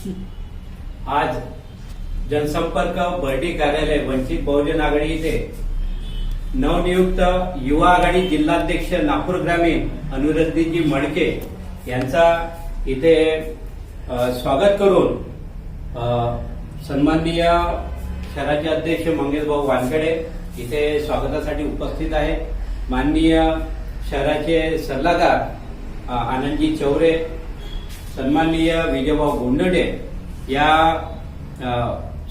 आज जनसंपर्क बर्डी कार्यालय वंचित बहुजन आघाडी येथे नवनियुक्त युवा आघाडी जिल्हाध्यक्ष नागपूर ग्रामीण अनुरुद्धजी मडके यांचा इथे स्वागत करून सन्माननीय शहराचे अध्यक्ष मंगेश भाऊ वानखेडे इथे स्वागतासाठी उपस्थित आहेत। माननीय शहराचे सल्लागार आनंदजी चौरे, सन्माननीय विजयभाऊ गोंडडे या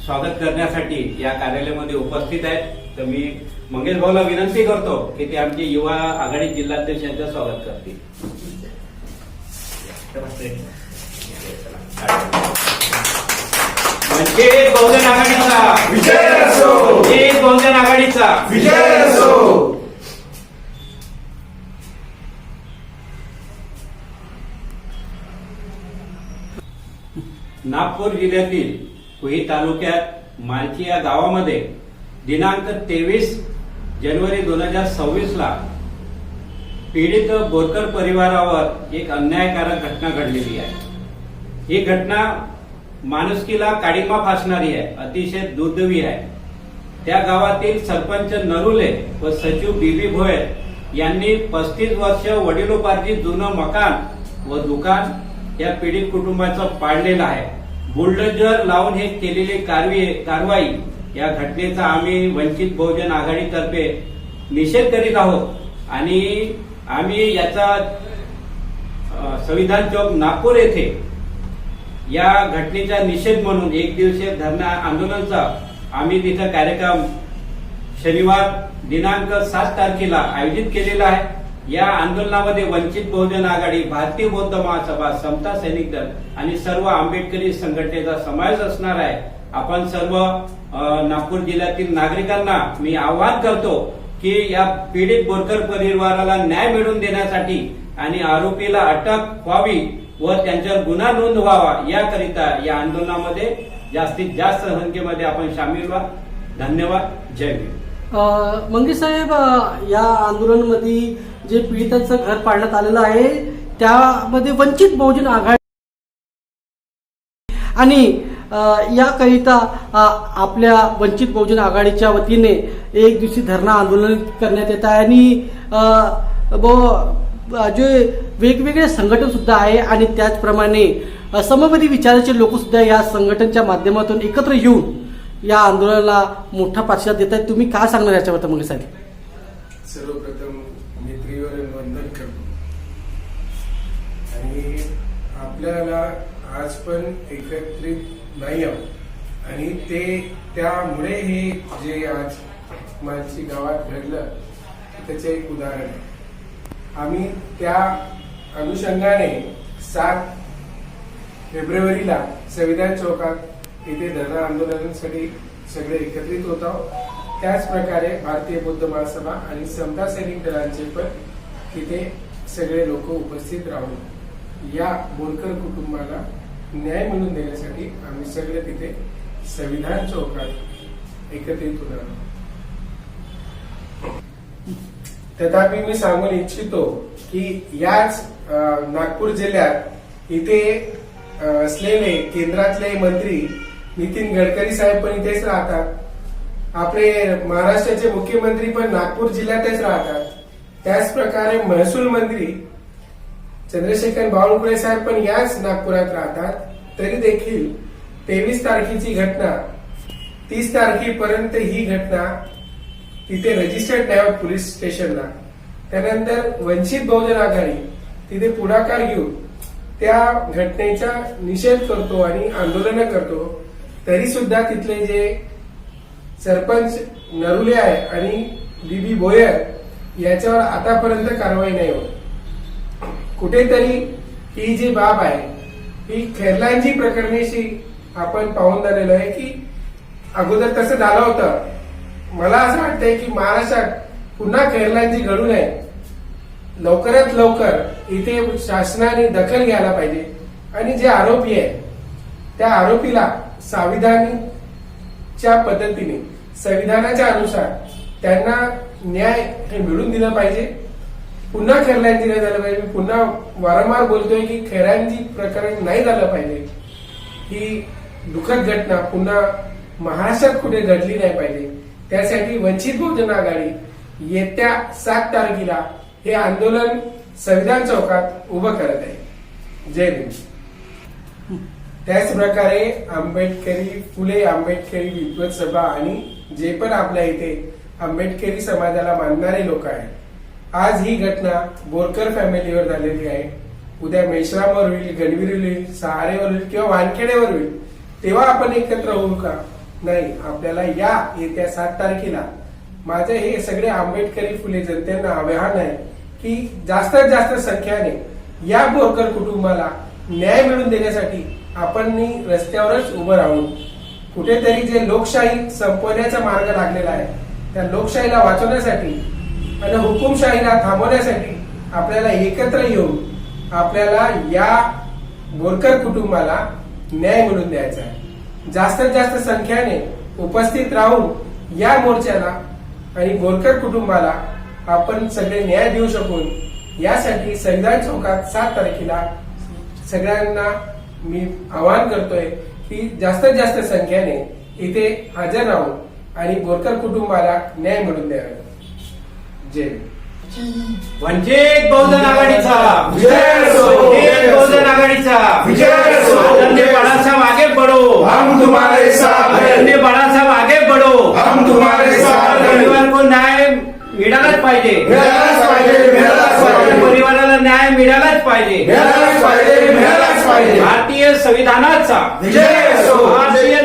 स्वागत करण्यासाठी या कार्यालयामध्ये उपस्थित आहेत। तर मी मंगेश भाऊला विनंती करतो की ते आमचे युवा आघाडी जिल्हाध्यक्षांचं स्वागत करतील। वंचित बहुजन आघाडीचा विजय असो, वंचित बहुजन आघाडीचा विजय असो। नागपूर जिल्ह्यातील कुही तालुक्यात मालची या गावामध्ये दिनांक 23 जानेवारी 2026 ला पीडित बोरकर परिवारावर एक अन्यायकारक घटना घडलेली आहे। ही घटना माणुसकीला काळिमा फासणारी आहे, अतिशय दुर्दैवी आहे। त्या गावातील सरपंच नरुले व सचिव बीबी भोयर यांनी 35 वर्ष वडिलोपार्जित जुनं मकान व दुकान या पीडित कुटुंबाचं पाडलेलं आहे। बुलडोजर लावून हे केलेली कारवाई या घटनेचा आम्ही वंचित बहुजन आघाडीतर्फे निषेध करीत आहोत आणि आम्ही याचा संविधान चौक नागपूर येथे या घटनेचा निषेध म्हणून एक दिवसीय धरणा आंदोलनाचा आम्ही तिथं कार्यक्रम शनिवार दिनांक 7 तारखेला आयोजित केलेला आहे। या आंदोलनामध्ये वंचित बहुजन आघाडी, भारतीय बौद्ध महासभा, समता सैनिक दल आणि सर्व आंबेडकरी संघटनेचा समावेश असणार आहे। आपण सर्व नागपूर जिल्ह्यातील नागरिकांना मी आवाहन करतो की या पीडित बोरकर परिवाराला न्याय मिळवून देण्यासाठी आणि आरोपीला अटक व्हावी व त्यांच्यावर गुन्हा नोंद व्हावा याकरिता या आंदोलनामध्ये जास्तीत जास्त संख्येमध्ये आपण सामील व्हा। धन्यवाद। जय भीम। मंगेश साहेब, या आंदोलनामध्ये जे पीडितांचं घर पाडण्यात आलेलं आहे त्यामध्ये वंचित बहुजन आघाडी आणि याकरिता आपल्या वंचित बहुजन आघाडीच्या वतीने एक दिवशी धरणा आंदोलन करण्यात येत आहे आणि जे वेगवेगळे संघटन सुद्धा आहे आणि त्याचप्रमाणे समविधी विचाराचे लोक सुद्धा या संघटनेच्या माध्यमातून एकत्र येऊन या आंदोलनाला मोठा प्रतिसाद देत आहेत। तुम्ही काय सांगणार याच्याबद्दल मंगेश साहेब? सर्वप्रथम मी त्रिवार वंदन करतो आणि आपल्याला आज पण एकत्रित नाही आहोत आणि त्यामुळे हे जे आज मालची गावात घडलं त्याचे एक उदाहरण आहे। आम्ही त्या अनुषंगाने 7 फेब्रुवारीला संविधान चौकात इथे धरणा आंदोलनासाठी सगळे एकत्रित होत आहोत। त्याच प्रकारे भारतीय बौद्ध महासभा आणि समता सैनिक दलांचे पण तिथे सगळे लोक उपस्थित राहून या बोरकर कुटुंबाला न्याय मिळवून देण्यासाठी आम्ही सगळे तिथे संविधान चौकात एकत्रित होणार आहोत। तथापि मी सांगून इच्छितो की याच नागपूर जिल्ह्यात इथे असलेले केंद्रातले मंत्री नितीन गडकरी साहेब पण इथेच राहतात। आपले महाराष्ट्राचे मुख्यमंत्री पण नागपूर जिल्ह्यातच राहतात। त्याच प्रकारे महसूल मंत्री चंद्रशेखर बावनकुळे साहेब पण याच नागपुरात राहतात। तरी देखील 23 तारखेची घटना 30 तारखेपर्यंत ही घटना तिथे रजिस्टर्ड नाही पोलीस स्टेशनला। त्यानंतर वंचित बहुजन आघाडी तिथे पुढाकार घेऊन त्या घटनेचा निषेध करतो आणि आंदोलन करतो। तरी सुद्धा तिथले जे सरपंच नरुले आहे आणि बीबी भोयर याच्यावर आतापर्यंत कारवाई नाही होत। कुठेतरी ही जी बाब आहे ही खैरलांजी प्रकरणाशी आपण पाहून झालेलं आहे की अगोदर तसं झालं होतं। मला असं वाटतंय की महाराष्ट्रात पुन्हा खैरलांजी घडू नये, लवकरात लवकर इथे शासनाने दखल घ्यायला पाहिजे आणि जे आरोपी आहे त्या आरोपीला संविधानाच्या पद्धतीने संविधानाच्या अनुसार त्यांना न्याय हे मिळून दिला पाहिजे। पुन्हा खैरलांजी नाही झालं पाहिजे। मी पुन्हा वारंवार बोलतोय की खैरलांजी प्रकरण नाही झालं पाहिजे। ही दुःखद घटना पुन्हा महाराष्ट्रात कुठे घडली नाही पाहिजे, त्यासाठी वंचित बहुजन आघाडी येत्या 7 तारखेला हे आंदोलन संविधान चौकात उभं करत आहे. जय भीम. त्याच प्रकारे फुले आंबेडकरी विद्वत सभा आणि जे पण आपल्या इथे आंबेडकरी समाजाला मानणारे लोक आहेत, आज ही घटना बोरकर फॅमिलीवर झालेली आहे. उद्या मेश्रामवर होईल, गणवीर होईल, सहारेवर होईल किंवा वानखेडेवर होईल, तेव्हा आपण एकत्र होऊ का? नाही. आपल्याला या येत्या 7 तारखेला माझे हे सगळे आंबेडकरी फुले जनतेना आवाहन आहे की जास्तीत जास्त संख्येने या बोरकर कुटुंबाला न्याय मिळवून देण्यासाठी आपण रस्त्यावरच उभं राहून कुठेतरी जे लोकशाही संपवण्याचा मार्ग लागलेला आहे त्या लोकशाहीला वाचवण्यासाठी आणि हुकुमशाहीला थांबवण्यासाठी आपल्याला एकत्र येऊन आपल्याला या बोरकर कुटुंबाला न्याय मिळवून द्यायचा आहे. जास्तीत जास्त संख्येने उपस्थित राहून या मोर्चाला आणि बोरकर कुटुंबाला आपण सगळे न्याय देऊ शकून यासाठी संविधान चौकात 7 तारखेला सगळ्यांना मी आवाहन करतोय की जास्तीत जास्त संख्येने इथे हजर राहून आणि बोरकर कुटुंबाला न्याय मिळवून द्यावा. जय. वंचित बहुजन आघाडीचा विजय असो. वंचित बहुजन आघाडीचा विजय असो. आदरणीय बाळासाहेब आगे बढ़ो, हम तुम्हारे साथ हैं. आदरणीय बाळासाहेब आगे बढ़ो. हम तुम्हारे साथ हैं. परिवार को न्याय मिळालाच पाहिजे, मिळालाच पाहिजे, मिळालाच पाहिजे, परिवाराला न्याय मिळालाच पाहिजे, मिळालाच पाहिजे, मिळालाच पाहिजे. भारतीय संविधानाचा विजय असो. भारतीय